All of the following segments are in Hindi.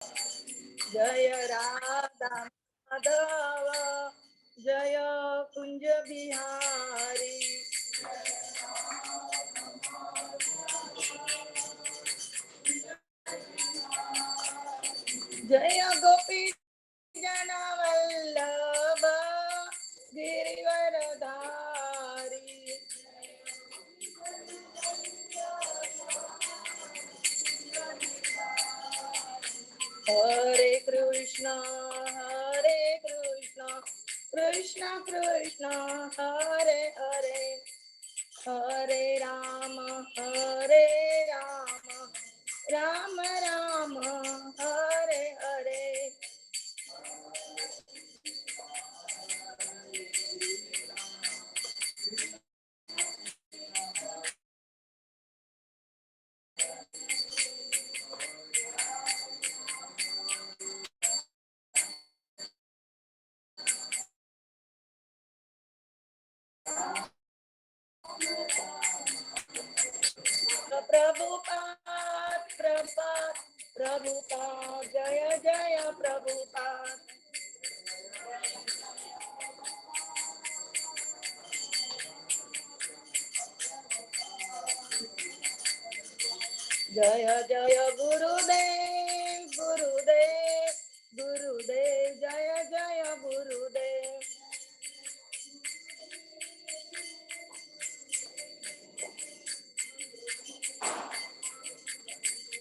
जय राधा माधव जय कुंज बिहारी। जय गोपी जन वल्लभ गिरिवरधारी। हरे कृष्णा कृष्णा कृष्णा हरे हरे, हरे राम राम राम हरे हरे। प्रभुपाद प्रभुपाद प्रभुपाद जय जय प्रभुपाद। जय जय गुरुदेव गुरुदेव गुरुदेव जय जय गुरुदेव।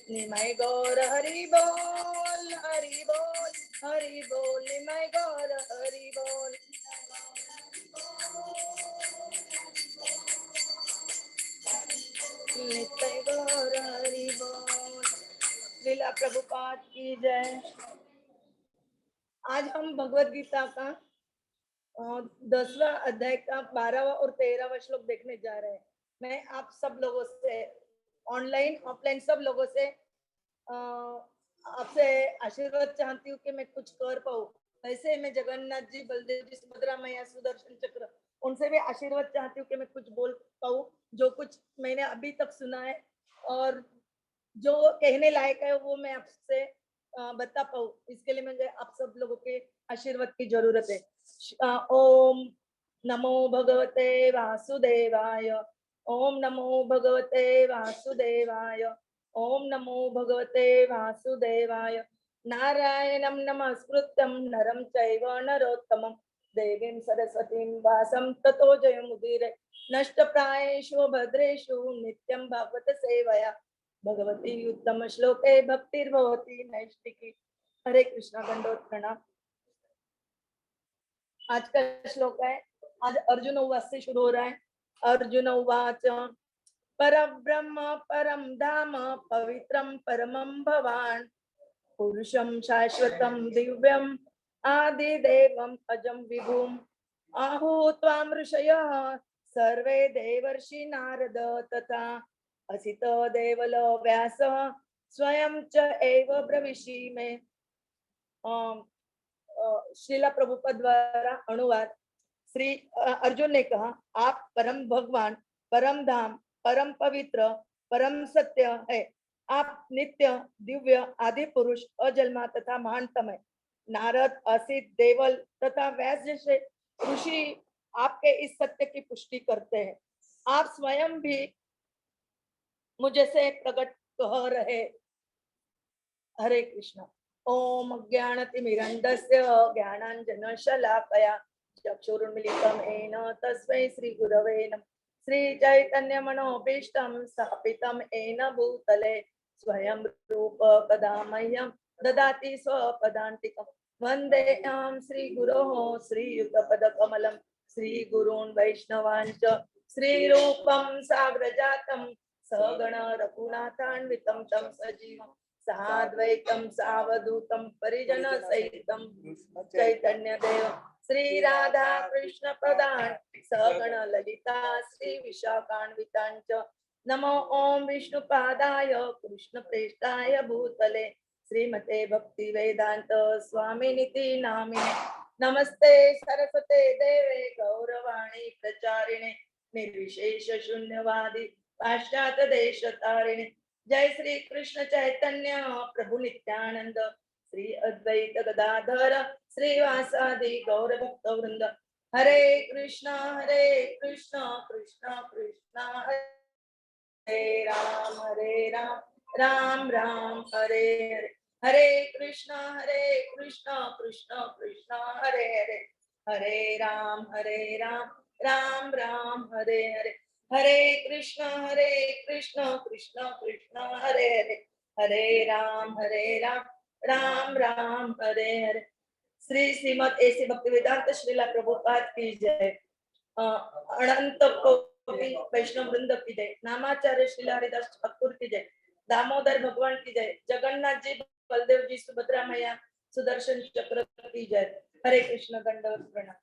निमाय गौर हरि बोल हरि बोल हरि बोल, निमाय गौर हरि बोल। नित्य गौर हरि बोल। लीला प्रभुपाद की जय। आज हम भगवत गीता का 10वां अध्याय का 12वां और 13वां श्लोक देखने जा रहे हैं। मैं आप सब लोगों से, ऑनलाइन ऑफलाइन सब लोगों से आपसे आशीर्वाद चाहती हूँ कि मैं कुछ कर पाऊँ। वैसे मैं जगन्नाथ जी, बलदेव जी, सुभद्रा मैया, सुदर्शन चक्र, उनसे भी आशीर्वाद चाहती हूँ कि मैं कुछ बोल पाऊँ। जो कुछ मैंने अभी तक सुना है और जो कहने लायक है वो मैं आपसे बता पाऊँ, इसके लिए मुझे आप सब लोगों के आशीर्वाद की जरूरत है। ओम नमो भगवते वासुदेवाय, ओम नमो भगवते वासुदेवाय, ओम नमो भगवते वासुदेवाय। नारायणं नमस्कृत्यं नरं चैव नरोत्तमं देवीं सरस्वतीं वासं ततो जयमुदीरये। नष्टप्रायेषु भद्रेषु नित्यं भागवत सेवया भगवती उत्तम श्लोके भक्तिर्भवती नैष्टिकी। हरे कृष्णा, दंडोत प्रणाम। आज का श्लोक है, आज अर्जुन उवाच से शुरू हो रहा है। अर्जुन उवाच परम ब्रह्म परम धाम पवित्रम परमं भवान् पुरुषं शाश्वतं दिव्यम् आदिदेवम् अजं विभुम् आहूत्वां ऋषयः सर्वे देवर्षि नारद तथा असित देवलो व्यास स्वयं च एव ब्रवीषि में। श्रीला प्रभुपाद द्वारा अनुवाद। श्री अर्जुन ने कहा, आप परम भगवान, परम धाम, परम पवित्र, परम सत्य है। आप नित्य दिव्य आदि पुरुष, अजन्मा तथा महानतम है। नारद, असित, देवल तथा व्यास जैसे ऋषि आपके इस सत्य की पुष्टि करते हैं। आप स्वयं भी मुझे से प्रकट कह रहे। हरे कृष्ण। ओम ज्ञानतिमिरन्धस्य ज्ञानाञ्जनशलाकया चक्षुरुन्मीलितं येन तस्मै श्रीगुरवे नमः। श्रीचैतन्यमनोभीष्टं स्थापितं येन भूतले स्वयं रूप कदा मह्यं ददाति स्वपदान्तिकं। वन्देऽहं श्रीगुरोः श्रीयुतपदकमलं श्रीगुरून् वैष्णवांश्च श्रीरूपं साग्रजातं सगण रघुनाथान्वितं तं सजीवम् साद्वैतं सावधूतं परिजन सहितं चैतन्य देव श्री राधा कृष्ण प्रदान सगण ललिता श्री विशाखान्वितांच। नमो ओम विष्णुपादाय कृष्ण प्रेष्ठाय भूतले श्रीमते भक्ति वेदांत स्वामिनिति नामिने। नमस्ते सरस्वते देवे गौरवाणी प्रचारिणे निर्विशेष शून्यवादी पाश्चात्य देश तारिणे। जय श्री कृष्ण चैतन्य प्रभु नित्यानंद श्री अद्वैत गदाधर श्रीवासादि गौर भक्त वृंद। हरे कृष्णा कृष्ण कृष्ण हरे राम राम राम हरे हरे। हरे कृष्णा कृष्ण कृष्ण हरे हरे। हरे राम राम राम हरे हरे। हरे कृष्णा कृष्ण कृष्ण हरे हरे। हरे राम राम राम हरे हरे। श्री श्रीमद ऐसी भक्ति वेदांत श्रीला प्रभुपाद की जय। अनंत कोटि वैष्णव वृंद की जय। नामाचार्य श्रीला हरिदास ठाकुर की जय। दामोदर भगवान की जय। जगन्नाथ जी, बलदेव जी, सुभद्रा मैया, सुदर्शन चक्र की जय। हरे कृष्ण। दंडवत प्रणाम।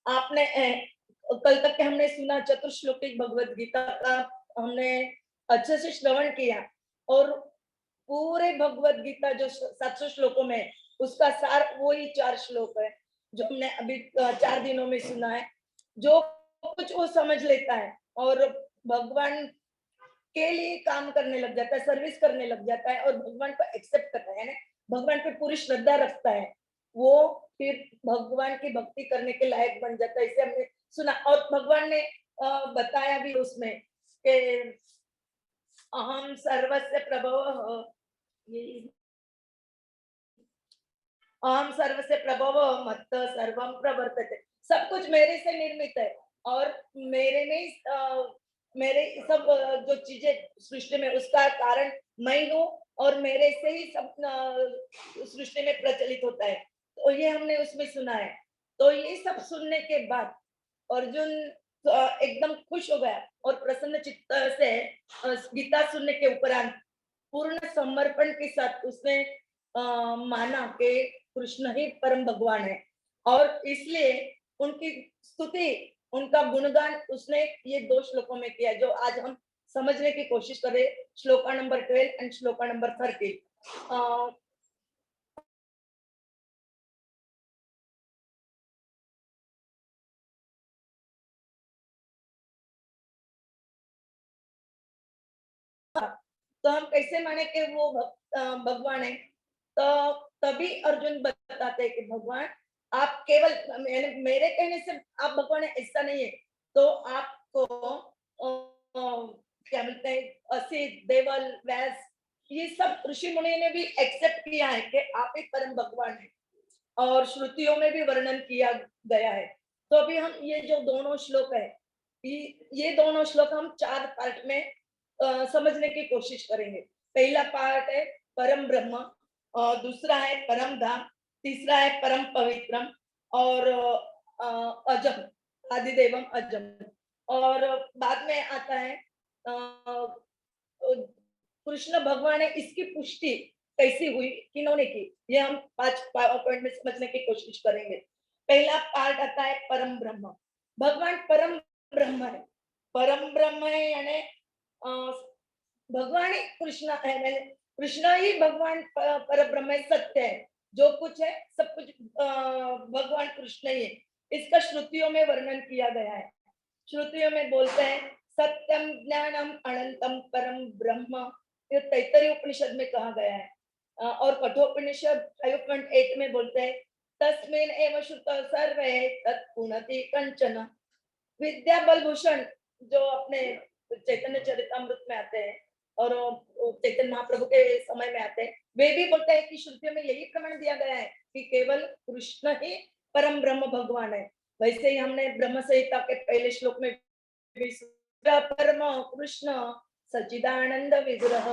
आपने कल तक के हमने सुना चतुर्श्लोकी भगवत गीता का, हमने अच्छे से श्रवण किया और पूरे भगवत गीता जो 700 श्लोकों में, उसका सार वही 4 श्लोक है जो हमने अभी 4 दिनों में सुना है। जो कुछ वो समझ लेता है और भगवान के लिए काम करने लग जाता है, सर्विस करने लग जाता है और भगवान को एक्सेप्ट करता है ना, भगवान पे पूरी श्रद्धा रखता है, वो फिर भगवान की भक्ति करने के लायक बन जाता है। इसे हमने सुना और भगवान ने बताया भी उसमें कि अहम सर्वस्य प्रभव, ये अहम सर्वस्य प्रभव मत सर्वम प्रवर्तते। सब कुछ मेरे से निर्मित है और मेरे में मेरे सब जो चीजें सृष्टि में, उसका कारण मैं हूँ और मेरे से ही सब सृष्टि में प्रचलित होता है। तो ये हमने उसमें सुना है। तो ये सब सुनने के बाद अर्जुन एकदम खुश हो गया और प्रसन्न चित्त से गीता सुनने के उपरांत पूर्ण समर्पण के साथ उसने माना कि कृष्ण ही परम भगवान है और इसलिए उनकी स्तुति, उनका गुणगान उसने ये 2 श्लोकों में किया जो आज हम समझने की कोशिश करें। Shloka number 12 and shloka number 30। तो हम कैसे माने कि वो भगवान है? तो तभी अर्जुन बताते हैं कि भगवान आप केवल मेरे कहने से आप भगवान है ऐसा नहीं है। तो आपको क्या बोलते हैं, असित, देवल, व्यास, ये सब ऋषि मुनि ने भी एक्सेप्ट किया है कि आप एक परम भगवान है और श्रुतियों में भी वर्णन किया गया है। तो अभी हम ये जो दोनों श्लोक है, ये दोनों श्लोक हम 4 पार्ट में समझने की कोशिश करेंगे। पहला पार्ट है परम ब्रह्म, दूसरा है परम धाम, तीसरा है परम पवित्रम और अजम, आदिदेवम अजम। और बाद में आता है कृष्ण भगवान है, इसकी पुष्टि कैसी हुई, किन्होंने की, ये हम 5 पॉइंट में समझने की कोशिश करेंगे। पहला पार्ट आता है परम ब्रह्म। भगवान परम ब्रह्म है। परम ब्रह्म है यानी भगवान ही कृष्ण है, कृष्ण ही भगवान पर ब्रह्म है, सत्य है। जो कुछ है सब कुछ भगवान कृष्ण ही है। इसका श्रुतियों में वर्णन किया गया है। श्रुतियों में बोलते हैं सत्यम ज्ञानम अनंतम परम ब्रह्म, ये तैत्तरीय उपनिषद में कहा गया है। और कठोपनिषद 5.8 में बोलते हैं तस्मिन् एव श्रुत सर्वे तत्पुनति कंचन। विद्या बलभूषण जो अपने चैतन्य चरितमृत में आते हैं और चैतन्य महाप्रभु के समय में आते हैं, वे भी बोलते हैं कि श्रुतियों में यही प्रमाण दिया गया है कि केवल कृष्ण ही परम ब्रह्म भगवान है। वैसे ही हमने ब्रह्म संहिता के पहले श्लोक में परम कृष्ण सच्चिदानंद विग्रह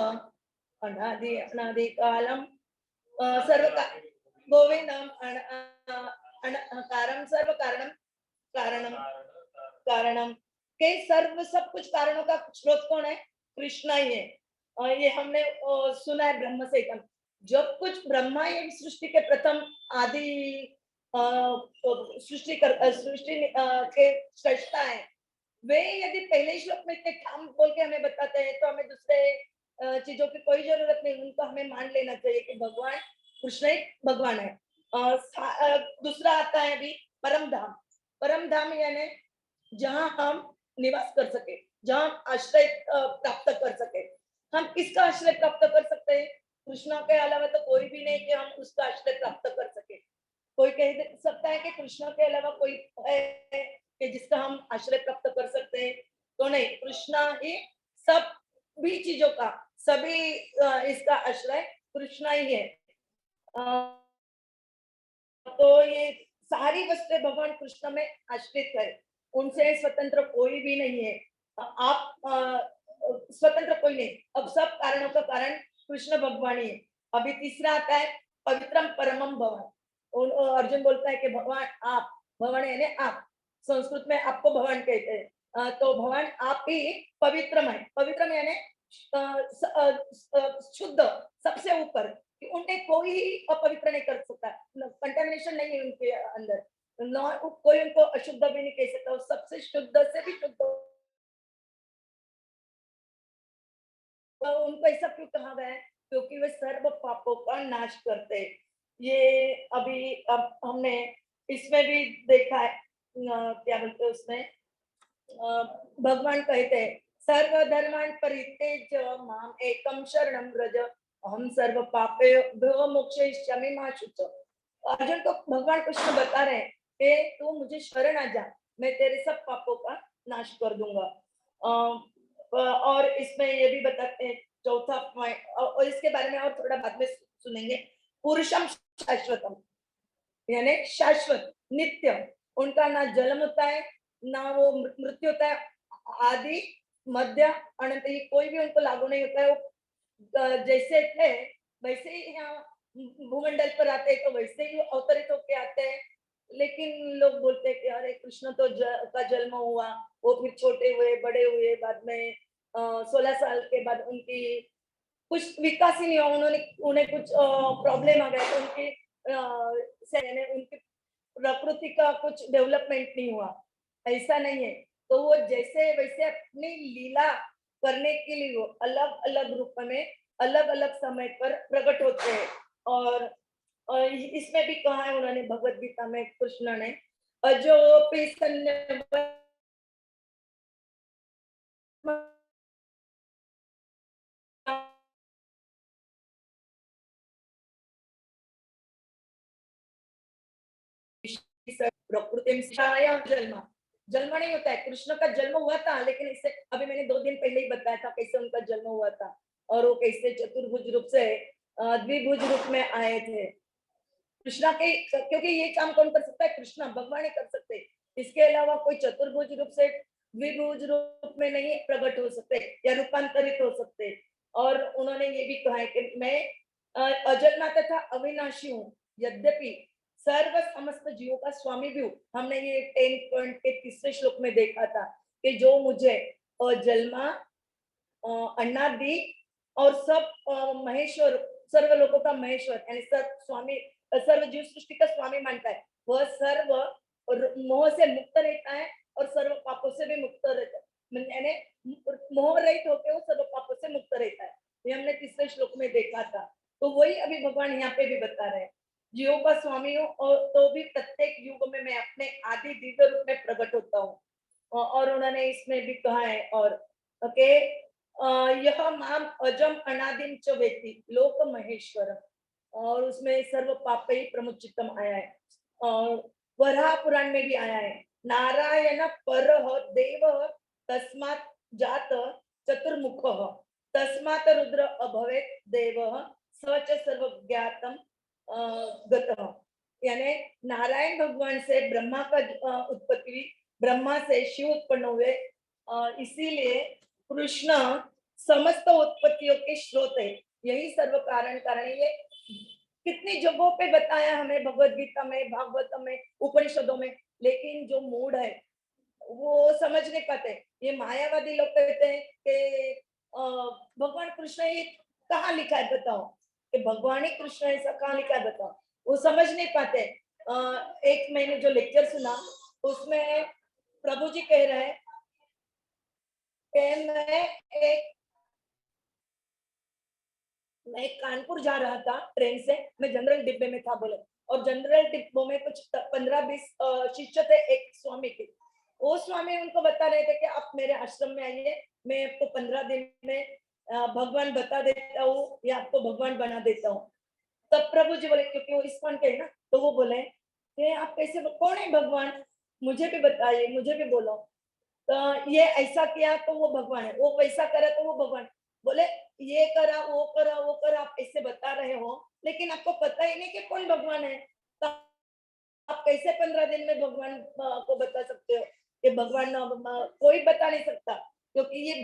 अनादि अनादि कालम सर्व गोविंदम कारम सर्व कारणम कारणम कारणम के सर्व सब कुछ कारणों का स्रोत कौन है? कृष्णा ही है। और ये हमने सुना है ब्रह्म से एकदम, जब कुछ ब्रह्मा ये सृष्टि के प्रथम आदि सृष्टि के सृष्टा है, वे यदि पहले श्लोक में के ठाम बोल के हमें बताते हैं तो हमें दूसरे चीजों की कोई जरूरत नहीं, उनको हमें मान लेना चाहिए कि भगवान कृष्ण एक भगवान है। दूसरा आता है अभी परम धाम। परम धाम यानी जहां हम निवास कर सके, जहां हम आश्रय प्राप्त कर किसका आश्रय प्राप्त कर सकते हैं? कृष्णा के अलावा तो कोई भी नहीं कि हम उसका आश्रय प्राप्त कर सके। कोई कह सकता है कि कृष्णा के अलावा कोई है कि जिसका हम आश्रय प्राप्त कर सकते हैं? तो नहीं, कृष्णा ही सब भी चीजों का, सभी इसका आश्रय कृष्णा ही है। तो ये सारी वस्तुएं भगवान कृष्ण में आश्रित है, उनसे स्वतंत्र कोई भी नहीं है। आप स्वतंत्र कोई नहीं, अब सब कारणों का कारण कृष्ण भगवान ही है। अभी तीसरा आता है पवित्रम परमम भवन। अर्जुन बोलता है कि भगवान आप, भवन यानी आप, संस्कृत में आपको भगवान कहते हैं। तो भगवान आप ही पवित्रम है। पवित्रम यानी शुद्ध, सबसे ऊपर, कि उन्हें कोई ही अपवित्र नहीं कर सकता, कंटेमिनेशन नहीं है उनके अंदर, कोई उनको अशुद्ध भी नहीं कह सकता, सबसे शुद्ध से भी शुद्ध। तो उनको ऐसा क्यों कहा गया है? क्योंकि वे सर्व पापों का नाश करते हैं। ये अभी अब हमने इसमें भी देखा है, क्या बोलते हैं उसमें, भगवान कहते हैं सर्व धर्मान परित्यज माम एकम शरणम व्रज अहम सर्व पापेभ्यो मोक्षयिष्यामि मा शुचः। अर्जुन को भगवान कृष्ण बता रहे हैं कि तू मुझे शरण आ जा, मैं तेरे सब पापों का नाश कर दूंगा। और इसमें ये भी बताते हैं चौथा पॉइंट, और इसके बारे में और थोड़ा बाद में सुनेंगे। पुरुषम शाश्वतम यानी शाश्वत, नित्य, उनका ना जन्म होता है ना वो मृत्यु होता है, आदि मध्य अनंत, ये कोई भी उनको लागू नहीं होता है। वो जैसे थे वैसे ही यहाँ भूमंडल पर आते हैं, तो वैसे ही अवतरित होके आते हैं। लेकिन लोग बोलते हैं कि अरे कृष्ण तो का जन्म हुआ, वो फिर छोटे हुए, बड़े हुए, बाद में 16 साल के बाद उनकी कुछ विकास ही नहीं हुआ, उन्होंने उन्हें कुछ प्रॉब्लम आ गया, तो उनकी उनकी प्रकृति का कुछ डेवलपमेंट नहीं हुआ। ऐसा नहीं है, तो वो जैसे वैसे अपनी लीला करने के लिए वो अलग अलग रूप में अलग अलग समय पर प्रकट होते हैं। और इसमें भी कहा है उन्होंने भगवत गीता में कृष्ण ने, अजोपि सन्न्य प्रकृति जन्म, जन्म नहीं होता है। कृष्ण का जन्म हुआ था, लेकिन इससे अभी मैंने 2 दिन पहले ही बताया था कैसे उनका जन्म हुआ था, और वो कैसे चतुर्भुज रूप से द्विभुज रूप में आए थे कृष्णा के। क्योंकि ये काम कौन कर सकता है? कृष्णा भगवान ही कर सकते हैं। इसके अलावा कोई चतुर्भुज रूप से द्विभुज रूप में नहीं प्रकट हो सकते या रूपांतरित हो सकते। और उन्होंने ये भी कहा है कि मैं अजन्मा तथा अविनाशी हूँ, यद्यपि सर्व समस्त जीवों का स्वामी भी हूँ। हमने ये 10 पॉइंट के तीसरे श्लोक में देखा था कि जो मुझे अजन्मा, अनादि और सब महेश्वर, सर्व लोगों का महेश्वर यानी सब स्वामी, सर्व जीव सृष्टि का स्वामी मानता है, वह सर्व मोह से मुक्त रहता है और सर्व पापों से भी मुक्त रहता है, यानी मोह रहित होकर वो सर्व पापों से मुक्त रहता है। ये हमने तीसरे श्लोक में देखा था। तो वही अभी भगवान यहाँ पे भी बता रहे हैं, जीवों का स्वामी हूँ और तो भी प्रत्येक युग में मैं अपने आदि दिव्य रूप में प्रकट होता हूँ। और उन्होंने इसमें भी कहा है और ओके, यह माम अजम अनादिम च वेति लोक महेश्वर, और उसमें सर्व पाप ही प्रमुचितम आया है। वराह पुराण में भी आया है, नारायण पर देव तस्मात् जात चतुर्मुख तस्मात् रुद्र अभवेत देव स च सर्वज्ञातम गतः। यानी नारायण भगवान से ब्रह्मा का उत्पत्ति हुई, ब्रह्मा से शिव उत्पन्न हुए, इसीलिए कृष्ण समस्त उत्पत्तियों के स्रोत है। यही सर्व कारण कारण ये कितनी जगहों पे बताया हमें भगवत गीता में, भागवत में, उपनिषदों में, लेकिन जो मूड है वो समझ नहीं पाते। ये मायावादी लोग कहते हैं कि भगवान कृष्ण ये कहाँ लिखा है बताओ, कि भगवान ही कृष्ण ऐसा कहाँ लिखा है बताओ, वो समझ नहीं पाते। एक मैंने जो लेक्चर सुना उसमें प्रभु जी कह रहे हैं कि मैं कानपुर जा रहा था ट्रेन से, मैं जनरल डिब्बे में था बोले, और जनरल डिब्बों में कुछ 15-20 शिष्य थे एक स्वामी के। वो स्वामी उनको बता रहे थे कि आप मेरे आश्रम में आइए, मैं आपको 15 दिन में भगवान बता देता हूँ या आपको भगवान बना देता हूँ। तब प्रभु जी बोले, क्योंकि वो इस्कॉन के है ना, तो वो बोले कि आप कैसे, कौन है भगवान, मुझे भी बताइए, मुझे भी बोलो। तो ये ऐसा किया तो वो भगवान है, वो वैसा करा तो वो भगवान। बोले ये करा वो करा वो करा, आप ऐसे बता रहे हो, लेकिन आपको पता ही नहीं कि कौन भगवान है। तो आप कैसे 15 दिन में भगवान को बता सकते हो कि भगवान कोई बता नहीं सकता, क्योंकि ये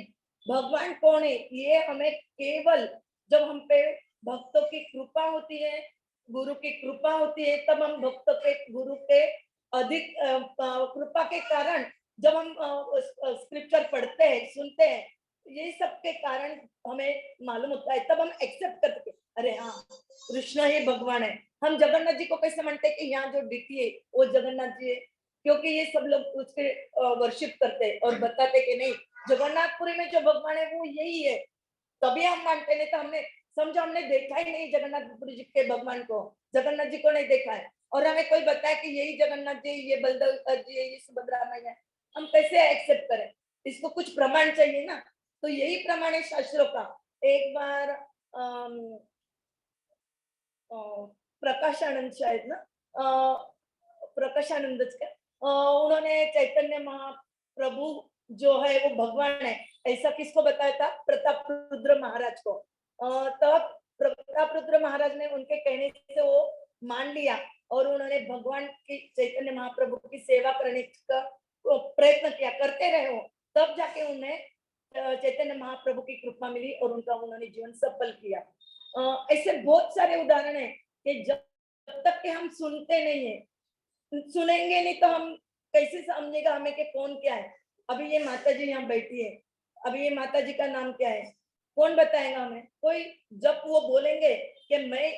भगवान कौन है ये हमें केवल जब हम पे भक्तों की कृपा होती है, गुरु की कृपा होती है, तब हम भक्तों के गुरु के अधिक कृपा के कारण जब हम स्क्रिप्चर पढ़ते हैं सुनते हैं, ये सब के कारण हमें मालूम होता है, तब हम एक्सेप्ट करते हैं, अरे हाँ कृष्ण ही भगवान है। हम जगन्नाथ जी को कैसे मानते हैं कि यहाँ जो डीटी है वो जगन्नाथ जी है, क्योंकि ये सब लोग उसके वर्शिप करते हैं और बताते कि नहीं जगन्नाथपुरी में जो भगवान है वो यही है, तभी हम मानते। नहीं तो हमने समझो हमने देखा ही नहीं जगन्नाथपुरी जी के भगवान को, जगन्नाथ जी को नहीं देखा है, और हमें कोई बताए कि यही जगन्नाथ जी, ये बलदेव जी, ये सुभद्रा मैया है, हम कैसे एक्सेप्ट करें? इसको कुछ प्रमाण चाहिए ना। तो यही प्रमाण है शास्त्रों का। एक बार अ, प्रकाशानंद शायद ना, प्रकाशानंद का उन्होंने चैतन्य महाप्रभु जो है वो भगवान है ऐसा किसको बताया था? प्रताप रुद्र महाराज को। तब प्रताप रुद्र महाराज ने उनके कहने से वो मान लिया और उन्होंने भगवान की चैतन्य महाप्रभु की सेवा करने का प्रयत्न किया, करते रहे हो, तब जाके उन्हें चैतन्य महाप्रभु की कृपा मिली और उनका उन्होंने जीवन सफल किया। ऐसे बहुत सारे उदाहरण है कि जब तक कि हम सुनते नहीं है, सुनेंगे नहीं तो हम कैसे समझेगा हमें कि कौन क्या है। अभी ये माता जी यहाँ बैठी है, अभी ये माता जी का नाम क्या है, कौन बताएगा हमें? कोई। जब वो बोलेंगे कि मैं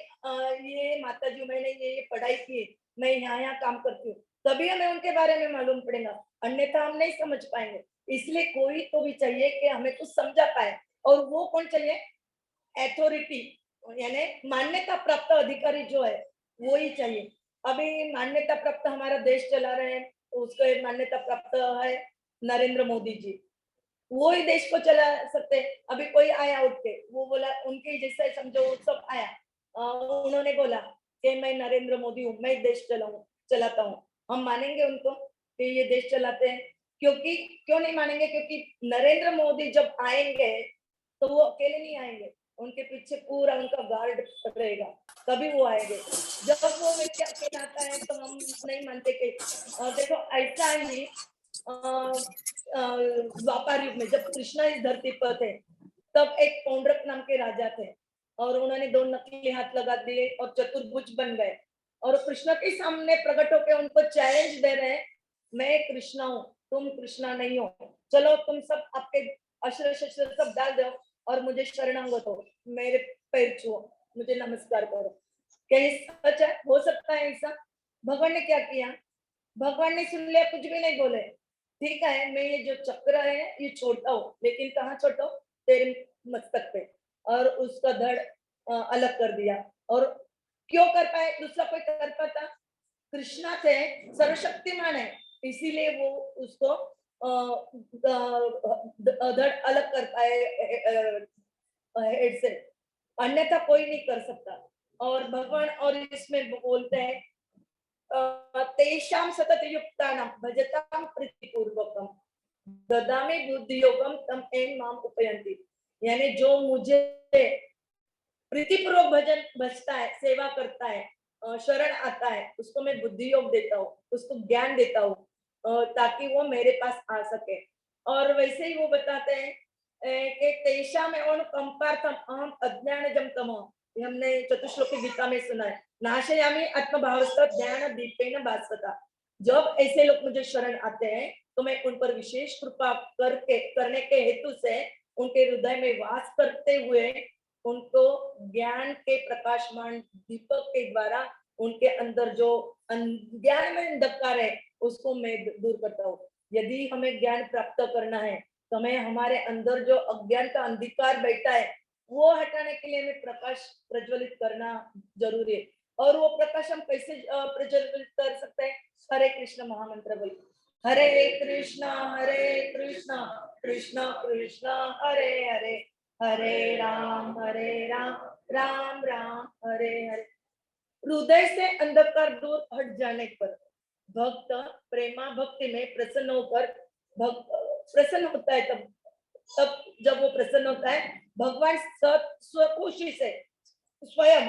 ये माता जी, मैंने ये पढ़ाई की है, मैं यहाँ काम करती हूँ, तभी हमें उनके बारे में मालूम पड़ेगा, अन्यथा हम नहीं समझ पाएंगे। इसलिए कोई तो भी चाहिए कि हमें कुछ समझा पाए, और वो कौन चाहिए? अथॉरिटी, यानी मान्यता प्राप्त अधिकारी जो है वो ही चाहिए। अभी मान्यता प्राप्त हमारा देश चला रहे हैं, तो उसको मान्यता प्राप्त है नरेंद्र मोदी जी, वो ही देश को चला सकते हैं। अभी कोई आया उठ के, वो बोला उनके जैसा समझो वो सब आया, उन्होंने बोला कि मैं नरेंद्र मोदी हूँ, मैं देश चलाता हूँ, हम मानेंगे उनको कि ये देश चलाते हैं? क्योंकि क्यों नहीं मानेंगे? क्योंकि नरेंद्र मोदी जब आएंगे तो वो अकेले नहीं आएंगे, उनके पीछे पूरा उनका गार्ड रहेगा, तभी वो आएंगे। जब वो व्यक्ति अकेला आता है तो हम नहीं मानते कि देखो ऐसा ही द्वापर युग में जब कृष्णा इस धरती पर थे, तब एक पौंड्रक नाम के राजा थे, और उन्होंने दो नकली हाथ लगा दिए और चतुर्भुज बन गए, और कृष्ण के सामने प्रकट होकर उनको चैलेंज दे रहे हैं, मैं कृष्णा हूँ, तुम कृष्णा नहीं हो, चलो तुम सब आपके अस्त्र शस्त्र सब डाल दो और मुझे शरणागत हो, मेरे पैर छुओ, मुझे नमस्कार करो। क्या ये सच है? हो सकता है ऐसा? भगवान ने क्या किया? भगवान ने सुन लिया, कुछ भी नहीं बोले, ठीक है मैं ये जो चक्र है ये छोड़ता हूँ, लेकिन कहाँ छोड़ता हूँ? तेरे मस्तक पे, और उसका धड़ अलग कर दिया। और क्यों कर पाए? दूसरा कोई कर पाता? कृष्णा थे, सर्वशक्तिमान है, इसीलिए वो उसको धड़ अलग कर पाए हेड से, अन्यथा कोई नहीं कर सकता। और भगवान और इसमें बोलते हैं तेषां सततयुक्तानां भजतां प्रीतिपूर्वकं ददामि बुद्धियोगं तम एन माम उपयन्ति। यानी जो मुझे प्रीतिपूर्वक भजन भजता है, सेवा करता है, शरण आता है, उसको मैं बुद्धि योग देता हूँ, उसको ज्ञान देता हूँ, ताकि वो मेरे पास आ सके। और वैसे ही वो बताते हैं कि तेषा में उन कंपार्थम अहम अज्ञानजम तमो, ये हमने चतुश्लोकी गीता में सुना है, नाशयामि आत्मभावस्थ ज्ञान दीपेन भास्वता। जब ऐसे लोग मुझे शरण आते हैं तो मैं उन पर विशेष कृपा करके करने के हेतु से उनके हृदय में वास करते हुए उनको ज्ञान के प्रकाशमान दीपक के द्वारा उनके अंदर जो ज्ञान में अंधकार है उसको मैं दूर करता हूँ। यदि हमें ज्ञान प्राप्त करना है तो हमें हमारे अंदर जो अज्ञान का अंधकार बैठा है वो हटाने के लिए हमें प्रकाश प्रज्वलित करना जरूरी है। और वो प्रकाश हम कैसे प्रज्वलित कर सकते हैं? हरे कृष्ण महामंत्र बोल, हरे कृष्णा कृष्ण कृष्ण हरे हरे, हरे राम राम राम हरे हरे। हृदय से अंधकार दूर हट जाने पर भक्त प्रेमा भक्ति में प्रसन्न होकर भक्त प्रसन्न होता है। तब तब जब वो प्रसन्न होता है, भगवान स्वखुशी से स्वयं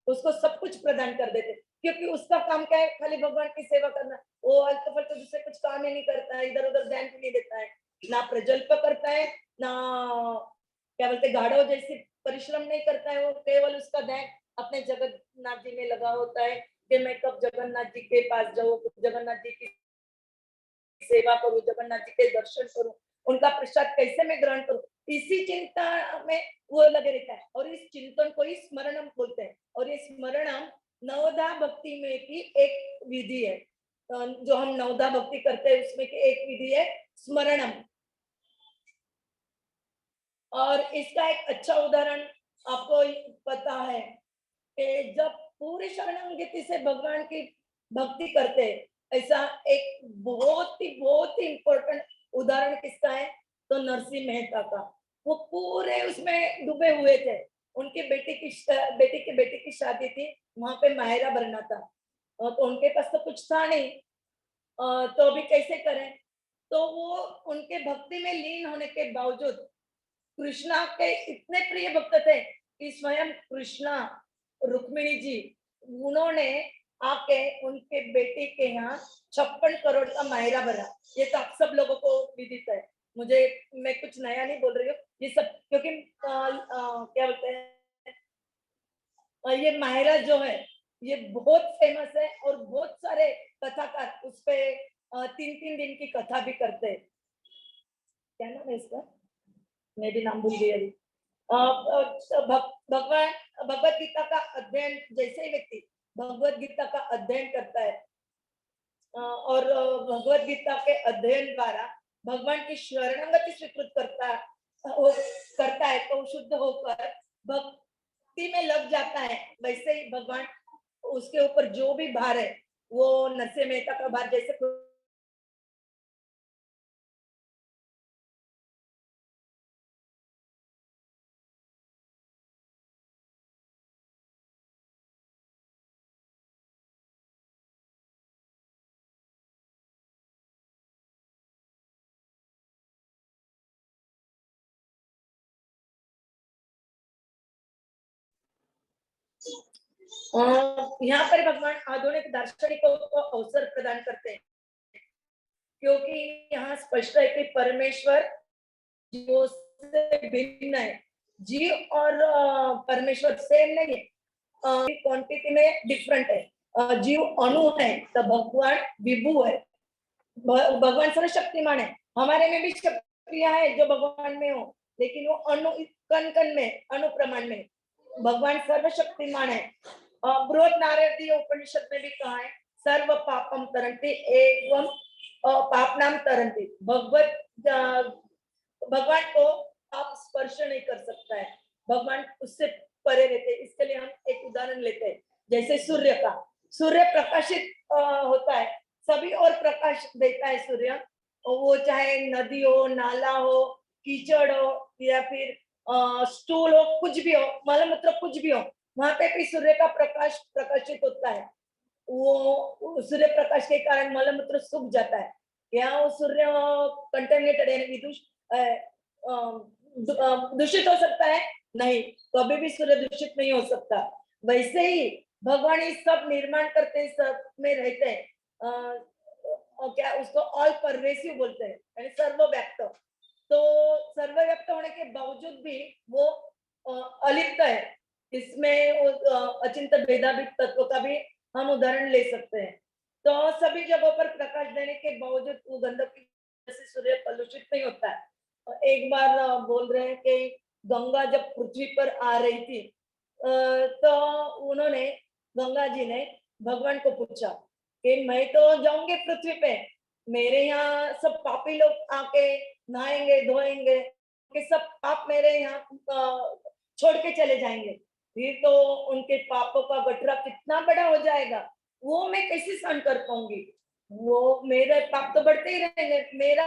उसको सब कुछ प्रदान कर देते, क्योंकि उसका काम क्या है, खाली भगवान की सेवा करना। वो अल्प फल्प दूसरे कुछ काम ही नहीं करता है, इधर उधर ध्यान भी नहीं देता है, ना प्रजल्प करता है, ना क्या बोलते गाढ़व जैसी परिश्रम नहीं करता है। वो केवल उसका ध्यान अपने जगन्नाथ जी में लगा होता है कि मैं कब जगन्नाथ जी के पास जाऊं, जगन्नाथ जी की सेवा करूं, जगन्नाथ जी के दर्शन करूं, उनका प्रसाद कैसे मैं ग्रहण करूं, इसी चिंता में वो लगे रहता है। और इस चिंतन को ही स्मरणम बोलते हैं। और ये स्मरणम नवदा भक्ति में की एक विधि है। जो हम नवदा भक्ति करते हैं उसमें की एक विधि है स्मरणम। और इसका एक अच्छा उदाहरण आपको पता है कि जब पूरी शरणागति से भगवान की भक्ति करते हैं, ऐसा एक बहुत ही इम्पोर्टेंट उदाहरण किसका है, तो नरसिंह मेहता का। वो पूरे उसमें डूबे हुए थे। उनकी बेटी की शादी थी, वहां पे मायरा भरना था। तो उनके पास तो कुछ था नहीं, तो अभी कैसे करें। तो वो उनके भक्ति में लीन होने के बावजूद कृष्णा के इतने प्रिय भक्त थे कि स्वयं कृष्णा रुक्मिणी जी उन्होंने आके उनके बेटे के यहाँ 56 करोड़ का मायरा भरा। ये तो आप सब लोगों को विदित है, मुझे मैं कुछ नया नहीं बोल रही हूँ ये सब, क्योंकि क्या बोलते हैं, ये मायरा जो है ये बहुत फेमस है और बहुत सारे कथाकार उस पे 3-3 दिन की कथा भी करते हैं। क्या नाम है इसका, मैं भी नाम भूल गई अभी। भगवान भगवत गीता का अध्ययन, जैसे ही व्यक्ति भगवत गीता का अध्ययन करता है और भगवत गीता के अध्ययन द्वारा भगवान की शरणागति स्वीकृत करता है तो शुद्ध होकर भक्ति में लग जाता है। वैसे ही भगवान उसके ऊपर जो भी भार है, वो नरसिंह मेहता का भार जैसे यहाँ पर भगवान आधुनिक दार्शनिकों को अवसर प्रदान करते हैं, क्योंकि यहाँ स्पष्ट है कि परमेश्वर जीवों से भिन्न है। जीव और परमेश्वर सेम नहीं है, क्वांटिटी में डिफरेंट है। जीव अणु है तो भगवान विभु है। भगवान सर्वशक्तिमान है, हमारे में भी शक्तियां है जो भगवान में हो, लेकिन वो अणु कण कण में अणु प्रमाण में। भगवान सर्वशक्तिमान है। बृहद नारदीय उपनिषद में भी कहा है सर्व पापम तरंती एवं पाप नाम तरंती। भगवान को आप स्पर्श नहीं कर सकता है, भगवान उससे परे रहते हैं। इसके लिए हम एक उदाहरण लेते हैं, जैसे सूर्य का। सूर्य प्रकाशित होता है, सभी और प्रकाश देता है सूर्य। वो चाहे नदी हो, नाला हो, कीचड़ हो, या फिर स्टूल हो, कुछ भी हो, मलमूत्र कुछ भी हो, वहां पे भी सूर्य का प्रकाश प्रकाशित होता है। वो सूर्य प्रकाश के कारण मलमूत्र सूख जाता है। या वो सूर्य कंटेमिनेटेड यानी दूषित हो सकता है, नहीं, कभी भी सूर्य दूषित नहीं हो सकता। वैसे ही भगवान ये सब निर्माण करते हैं, सब में रहते हैं। क्या उसको ऑल परवेसिव बोलते हैं, यानी सर्वव्याप्त। तो सर्वव्याप्त होने के बावजूद भी वो अलिप्त है। इसमें अचिंत भेदाभेद तत्व का भी हम उदाहरण ले सकते हैं। तो सभी जगहों पर प्रकाश देने के बावजूद वो गंधक से सूर्य कलुषित नहीं होता है। एक बार बोल रहे हैं कि गंगा जब पृथ्वी पर आ रही थी, तो उन्होंने गंगा जी ने भगवान को पूछा कि मैं तो जाऊंगी पृथ्वी पे, मेरे यहाँ सब पापी लोग आके नहाएंगे धोएंगे, कि सब पाप मेरे यहाँ छोड़ के चले जाएंगे, फिर तो उनके पापों का गठरा कितना बड़ा हो जाएगा, वो मैं कैसे सहन कर पाऊंगी। वो मेरे पाप तो बढ़ते ही रहेंगे, मेरा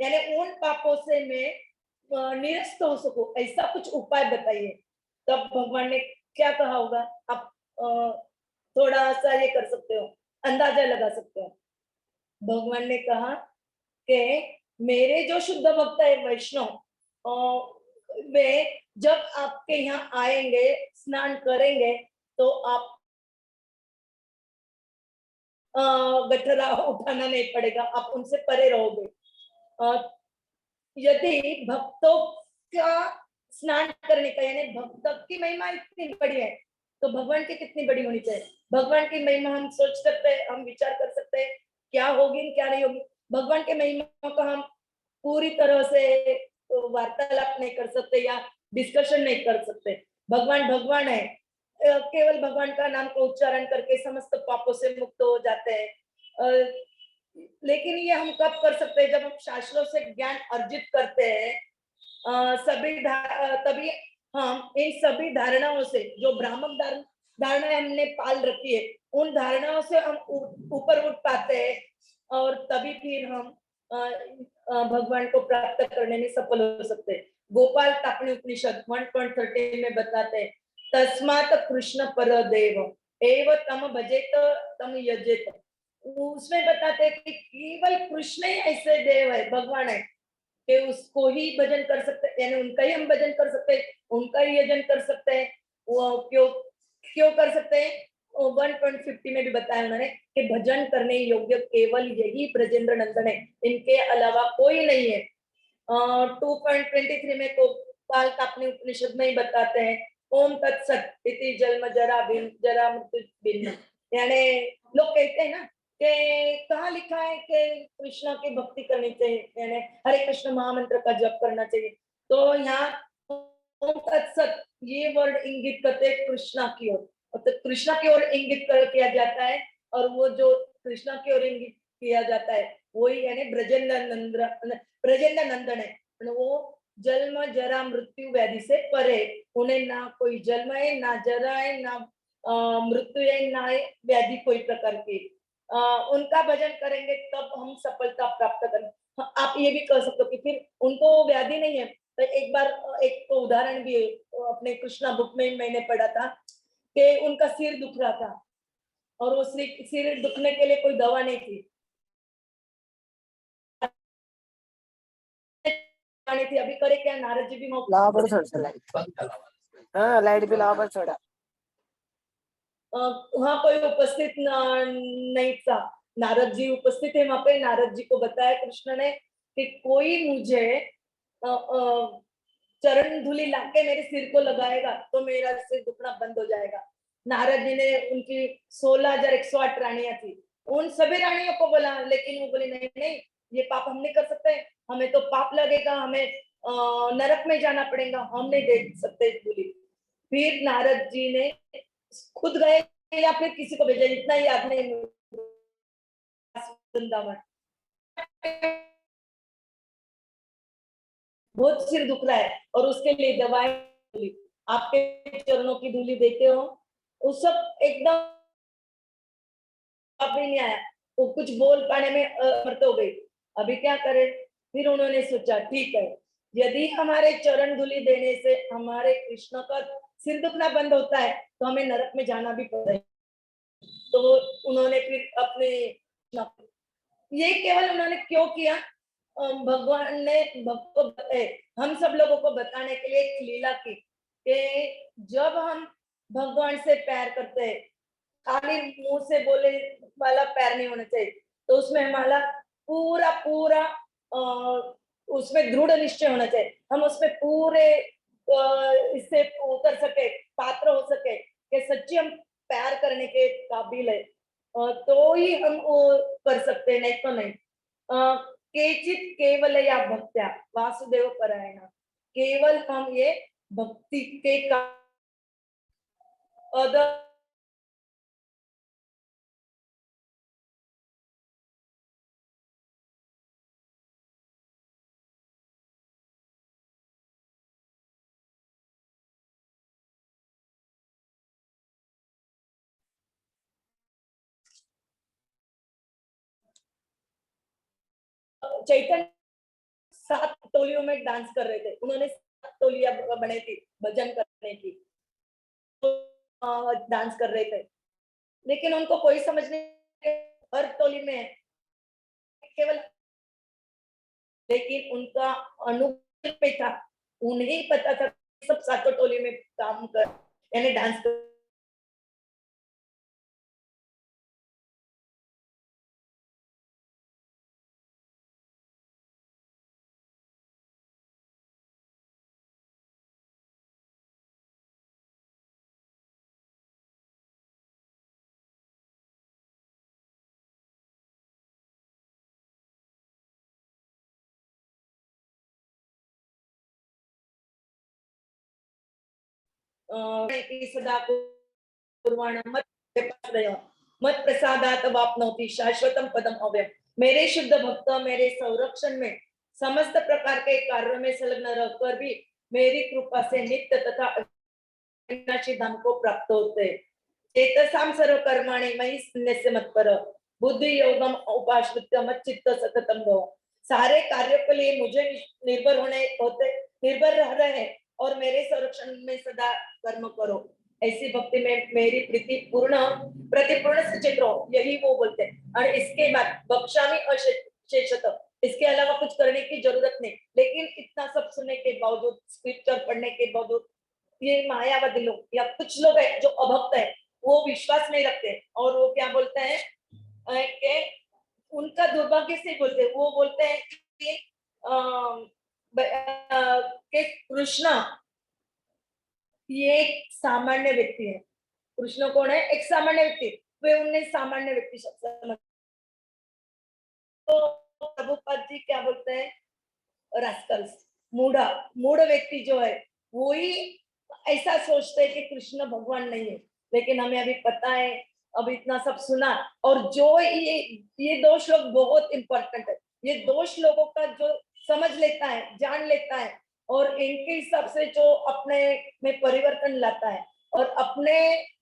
यानी उन पापों से मैं निरस्त हो सको, ऐसा कुछ उपाय बताइए। तब भगवान ने क्या कहा होगा, आप थोड़ा सा ये कर सकते हो, अंदाजा लगा सकते हो। भगवान ने कहा कि मेरे जो शुद्ध भक्त है वैष्णव, वे जब आपके यहाँ आएंगे, स्नान करेंगे, तो आप गठरा उठाना नहीं पड़ेगा, आप उनसे परे रहोगे। यदि भक्तों का स्नान करने का, यानी भक्त की महिमा इतनी बड़ी है, तो भगवान की कितनी बड़ी होनी चाहिए। भगवान की महिमा हम सोच सकते हैं, हम विचार कर सकते हैं क्या होगी क्या नहीं होगी। भगवान के महिमा का हम पूरी तरह से वार्तालाप नहीं कर सकते या डिस्कशन नहीं कर सकते। भगवान भगवान है, केवल भगवान का नाम को उच्चारण करके समस्त पापों से मुक्त हो जाते हैं। लेकिन ये हम कब कर सकते हैं, जब हम शास्त्रों से ज्ञान अर्जित करते हैं। तभी हम इन सभी धारणाओं से, जो भ्रामक धारणाएं हमने पाल रखी है, उन धारणाओं से हम ऊपर उठ पाते हैं, और तभी फिर हम भगवान को प्राप्त करने में सफल हो सकते हैं। गोपाल तापणी उपनिषद 1.13 में बताते हैं, तस्मात कृष्ण पर देव एव तम भजेत तम यजेत। उसमें बताते हैं कि केवल कृष्ण ही ऐसे देव है, भगवान है, कि उसको ही भजन कर सकते हैं, यानी उनका ही हम भजन कर सकते हैं, उनका ही यजन कर सकते हैं। वो क्यों क्यों कर सकते हैं, 1.50 में भी बताया उन्होंने कि भजन करने योग्य केवल यही ब्रजेंद्र नंदन है, इनके अलावा कोई नहीं है। 2.23 में गोपाल तापनी उपनिषद में ही बताते हैं, ओम तत्सत इति जन्म जरा जरा मृत्यु भिन्न। यानी लोग कहते हैं ना कि कहाँ लिखा है कि कृष्णा की भक्ति करनी चाहिए, यानी हरे कृष्ण महामंत्र का जप करना चाहिए। तो यहाँ ओम तत्सत ये वर्ड इंगित करते हैं कृष्णा की ओर, तो कृष्णा की ओर इंगित किया जाता है, और वो जो कृष्णा की ओर इंगित किया जाता है वही यानी ब्रजेंद्र नंदन है। वो जन्म जरा मृत्यु व्याधि से परे, उन्हें ना कोई जन्म है, ना जरा है, ना मृत्यु है, ना व्याधि कोई प्रकार की। उनका भजन करेंगे तब हम सफलता प्राप्त करेंगे। आप ये भी कह सकते हो कि फिर उनको व्याधि नहीं है, तो एक बार एक तो उदाहरण भी अपने कृष्णा बुक में मैंने पढ़ा था कि उनका सिर दुख रहा था, और वो सिर दुखने के लिए कोई दवा नहीं थी, थी। अभी करे क्या, नारद जी भी लावर थोड़ा लाइट, हाँ लाइट भी लावर थोड़ा। वहां कोई उपस्थित नहीं था, नारद जी उपस्थित है वहां पे। नारद जी को बताया कृष्ण ने कि कोई मुझे चरण धूलि लाके मेरे सिर को लगाएगा तो मेरा सिर दुखना बंद हो जाएगा। नारद जी ने उनकी 16,108 रानियां थी, उन सभी रानियों को बोला, लेकिन वो बोले नहीं नहीं, ये पाप हम नहीं कर सकते, हमें तो पाप लगेगा, हमें नरक में जाना पड़ेगा, हम नहीं दे सकते धूलि। फिर नारद जी ने खुद गए या फिर किसी को भेजा, इतना याद नहीं, वृंदावन बहुत सिर दुख रहा है और उसके लिए दवाएं, आपके चरणों की धूली देते हो, उस सब एकदम भी नहीं आया, वो कुछ बोल पाने में असमर्थ हो गई। अभी क्या करे, फिर उन्होंने सोचा ठीक है, यदि हमारे चरण धूली देने से हमारे कृष्ण का सिर दुखना बंद होता है तो हमें नरक में जाना भी पड़ेगा। तो उन्होंने फिर अपने, ये केवल उन्होंने क्यों किया, भगवान ने हम सब लोगों को बताने के लिए एक लीला की कि जब हम भगवान से प्यार करते हैं, खाली मुंह से बोले वाला प्यार नहीं होना चाहिए, तो उसमें हमारा पूरा पूरा उसमें दृढ़ निश्चय होना चाहिए, हम उसमें पूरे इससे उतर सके, पात्र हो सके कि सच्ची हम प्यार करने के काबिल है, तो ही हम वो कर सकते हैं, नहीं तो नहीं। केचित केवल या भक्त्या वासुदेव परायण, केवल हम ये भक्ति के चैतन्य 7 टोलियों में डांस कर रहे थे, उन्होंने 7 टोलियां बनाई थी भजन करने की, डांस कर रहे थे, लेकिन उनको कोई समझ नहीं, हर टोली में केवल, लेकिन उनका अनुभव पे था, उन्हें पता था सब 7 टोली में काम कर यानी डांस कर। सदा कुर्वाणं मत प्रसादात वाप्नोति शाश्वतम पदम अव्ययम। मेरे शुद्ध भक्त मेरे संरक्षण में समस्त प्रकार के कार्यों में संलग्न रहकर भी मेरी कृपा से नित्य तथा अविनाशी धाम को प्राप्त होते। चेतसाम सर्व कर्माणि मयि सन्न्यस्य मत्पर बुद्धि योगम उपाश्रित्य मच्चित्त सततम भव। सारे कार्यों के लिए मुझे निर्भर रह रहे हैं और मेरे संरक्षण में सदा कर्म करो। ऐसी भक्ति में मेरी प्रीति प्रतिपूर्ण सचेत रहो, यही वो बोलते हैं। और इसके बाद बख्शामी अशेषत, इसके अलावा कुछ करने की जरूरत नहीं। लेकिन इतना सब सुनने के बावजूद, स्क्रिप्चर पढ़ने के बावजूद, ये मायावादी लोग या कुछ लोग है जो अभक्त है, वो विश्वास नहीं रखते और वो क्या बोलते हैं कि उनका दुर्भाग्य से बोलते हैं, वो बोलते हैं कि कृष्ण ये एक सामान्य व्यक्ति है। कृष्ण कौन है? एक सामान्य व्यक्ति। वे उन्हें सामान्य व्यक्ति समझते। तो प्रभुपाद जी क्या बोलते हैं? रास्कल्स, मूढ़ व्यक्ति जो है वो ही ऐसा सोचते हैं कि कृष्ण भगवान नहीं है। लेकिन हमें अभी पता है, अब इतना सब सुना, और जो ये दोष लोग बहुत इंपॉर्टेंट है। ये दोष लोगों का जो समझ लेता है, जान लेता है और इनके हिसाब से जो अपने में परिवर्तन लाता है और अपने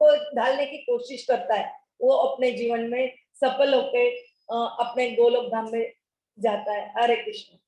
को ढालने की कोशिश करता है, वो अपने जीवन में सफल होके अपने गोलोक धाम में जाता है। हरे कृष्ण।